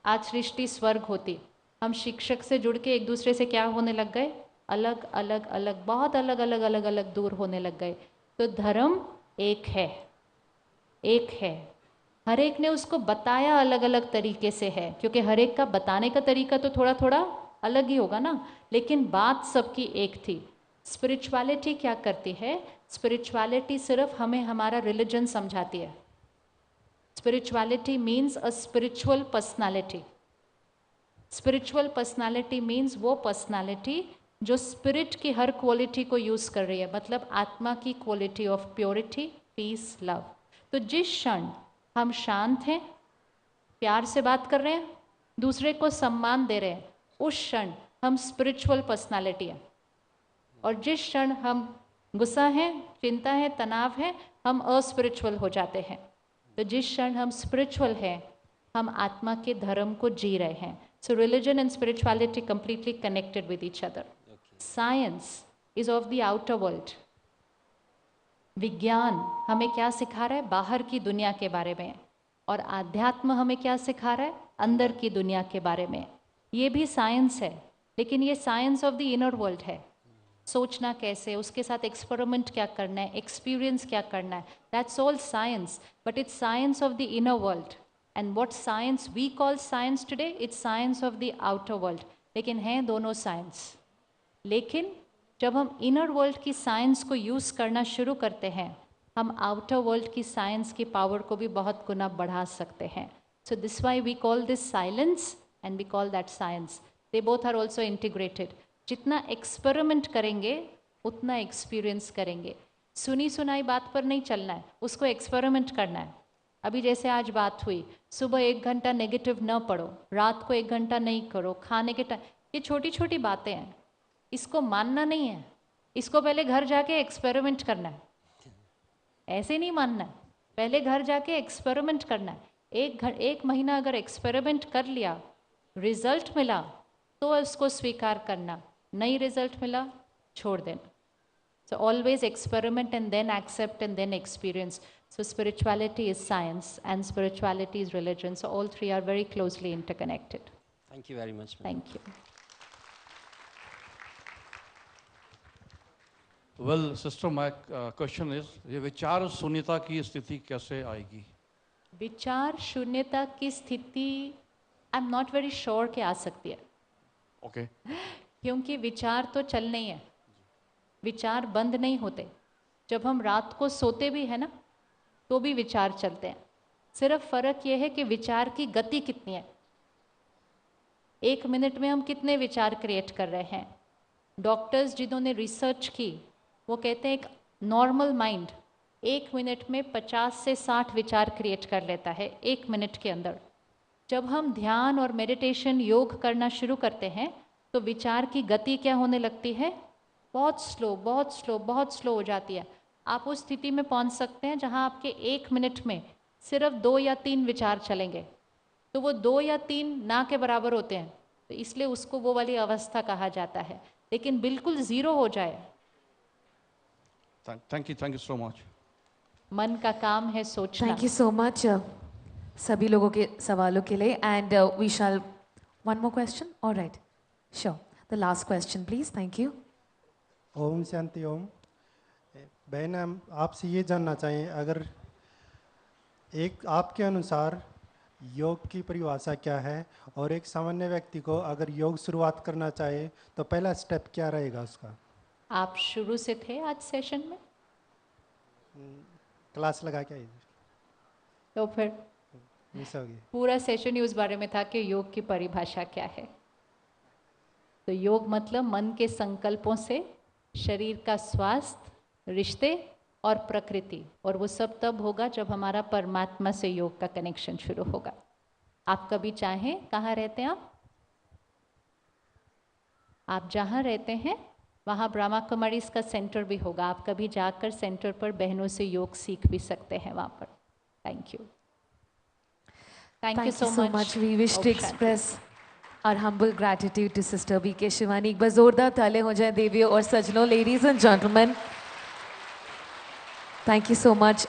आज सृष्टि स्वर्ग होती। हम शिक्षक से जुड़ के एक दूसरे से क्या होने लग गए? अलग अलग अलग, बहुत अलग अलग अलग अलग दूर होने लग गए। तो धर्म एक है, एक है। हर एक ने उसको बताया अलग अलग तरीके से है, क्योंकि हर एक का बताने का तरीका तो थोड़ा थोड़ा अलग ही होगा ना, लेकिन बात सबकी एक थी। स्पिरिचुअलिटी क्या करती है? स्पिरिचुअलिटी सिर्फ हमें हमारा रिलीजन समझाती है। Spirituality means a spiritual personality. Spiritual personality means वो पर्सनालिटी जो स्पिरिट की हर क्वालिटी को यूज़ कर रही है, मतलब आत्मा की quality of purity, peace, love. तो जिस क्षण हम शांत हैं, प्यार से बात कर रहे हैं, दूसरे को सम्मान दे रहे हैं, उस क्षण हम स्पिरिचुअल पर्सनालिटी हैं। और जिस क्षण हम गुस्सा हैं, चिंता है, तनाव है, हम अस्पिरिचुअल हो जाते हैं। तो जिस क्षण हम स्पिरिचुअल हैं, हम आत्मा के धर्म को जी रहे हैं। सो religion and spirituality completely connected with each other. Science is of the outer world. विज्ञान हमें क्या सिखा रहा है? बाहर की दुनिया के बारे में। और आध्यात्म हमें क्या सिखा रहा है? अंदर की दुनिया के बारे में। ये भी साइंस है, लेकिन ये science of the inner world है। सोचना कैसे, उसके साथ एक्सपेरिमेंट क्या करना है, एक्सपीरियंस क्या करना है, that's all science, but it's science of the inner world. And what science we call science today, it's science of the outer world. लेकिन हैं दोनों साइंस। लेकिन जब हम इनर वर्ल्ड की साइंस को यूज़ करना शुरू करते हैं, हम आउटर वर्ल्ड की साइंस की पावर को भी बहुत गुना बढ़ा सकते हैं। So this why we call this silence and we call that science. They both are also integrated. जितना एक्सपेरिमेंट करेंगे उतना एक्सपीरियंस करेंगे। सुनी सुनाई बात पर नहीं चलना है, उसको एक्सपेरिमेंट करना है। अभी जैसे आज बात हुई, सुबह 1 घंटा नेगेटिव न पढ़ो, रात को 1 घंटा नहीं करो, खाने के टाइम, ये छोटी छोटी बातें हैं, इसको मानना नहीं है, इसको पहले घर जाके एक्सपेरिमेंट करना है, ऐसे नहीं मानना है, पहले घर जाके एक्सपेरिमेंट करना है। एक महीना अगर एक्सपेरिमेंट कर लिया, रिजल्ट मिला तो उसको स्वीकार करना, नहीं रिजल्ट मिला छोड़ देना। So always experiment and then accept and then experience. So spirituality is science and spirituality is religion. So all three are very closely interconnected. Thank you very much, ma'am. Thank you. Well, sister, my question is, ये विचार शून्यता की स्थिति कैसे आएगी? विचार शून्यता की स्थिति I am not very sure कि आ सकती है। Okay. क्योंकि विचार तो चलने ही है, विचार बंद नहीं होते। जब हम रात को सोते भी हैं ना, तो भी विचार चलते हैं। सिर्फ फर्क यह है कि विचार की गति कितनी है, 1 मिनट में हम कितने विचार क्रिएट कर रहे हैं। डॉक्टर्स जिन्होंने रिसर्च की वो कहते हैं एक नॉर्मल माइंड 1 मिनट में 50 से 60 विचार क्रिएट कर लेता है 1 मिनट के अंदर। जब हम ध्यान और मेडिटेशन योग करना शुरू करते हैं तो विचार की गति क्या होने लगती है, बहुत स्लो बहुत स्लो बहुत स्लो हो जाती है। आप उस स्थिति में पहुंच सकते हैं जहां आपके 1 मिनट में सिर्फ 2 या 3 विचार चलेंगे, तो वो 2 या 3 ना के बराबर होते हैं, तो इसलिए उसको वो वाली अवस्था कहा जाता है। लेकिन बिल्कुल ज़ीरो हो जाए, Thank you so much. मन का काम है सोचना। थैंक यू सो मच सभी लोगों के सवालों के लिए। And we shall one more question, alright, sure, the last question please. Thank you. ओम शांति ओम। बहन, हम आपसे ये जानना चाहें, अगर एक आपके अनुसार योग की परिभाषा क्या है, और एक सामान्य व्यक्ति को अगर योग शुरुआत करना चाहे तो पहला स्टेप क्या रहेगा उसका? आप शुरू से थे आज सेशन में? क्लास लगा के आई तो फिर मिस हो गई। पूरा सेशन ही उस बारे में था कि योग की परिभाषा क्या है। तो योग मतलब मन के संकल्पों से शरीर का स्वास्थ्य, रिश्ते और प्रकृति, और वो सब तब होगा जब हमारा परमात्मा से योग का कनेक्शन शुरू होगा। आप कभी चाहें, कहाँ रहते हैं आप जहाँ रहते हैं वहाँ ब्रह्मा कुमारीज का सेंटर भी होगा, आप कभी जाकर सेंटर पर बहनों से योग सीख भी सकते हैं वहाँ पर। Thank you. Thank you so much. We wish Om to Shanti. express our humble gratitude to Sister B.K. Shivani. एक बार जोरदार ताले हो जाए देवियों और सज्जनों, ladies and gentlemen. Thank you so much,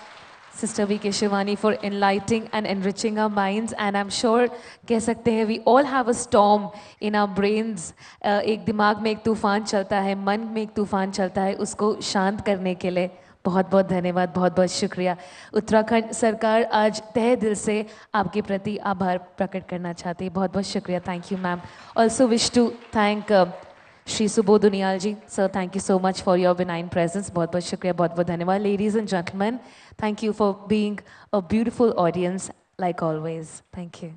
Sister B.K. Shivani, for enlightening and enriching our minds. And I'm sure कह सकते हैं we all have a storm in our brains. एक दिमाग में एक तूफान चलता है, मन में एक तूफान चलता है, उसको शांत करने के लिए बहुत बहुत धन्यवाद, बहुत बहुत शुक्रिया। उत्तराखंड सरकार आज तहे दिल से आपके प्रति आभार प्रकट करना चाहती है। बहुत बहुत शुक्रिया। Thank you ma'am. Also wish to thank Shri Subodh Duniyal ji. Sir, thank you so much for your benign presence. बहुत बहुत शुक्रिया, बहुत बहुत धन्यवाद। Ladies and gentleman, thank you for being a beautiful audience like always. Thank you.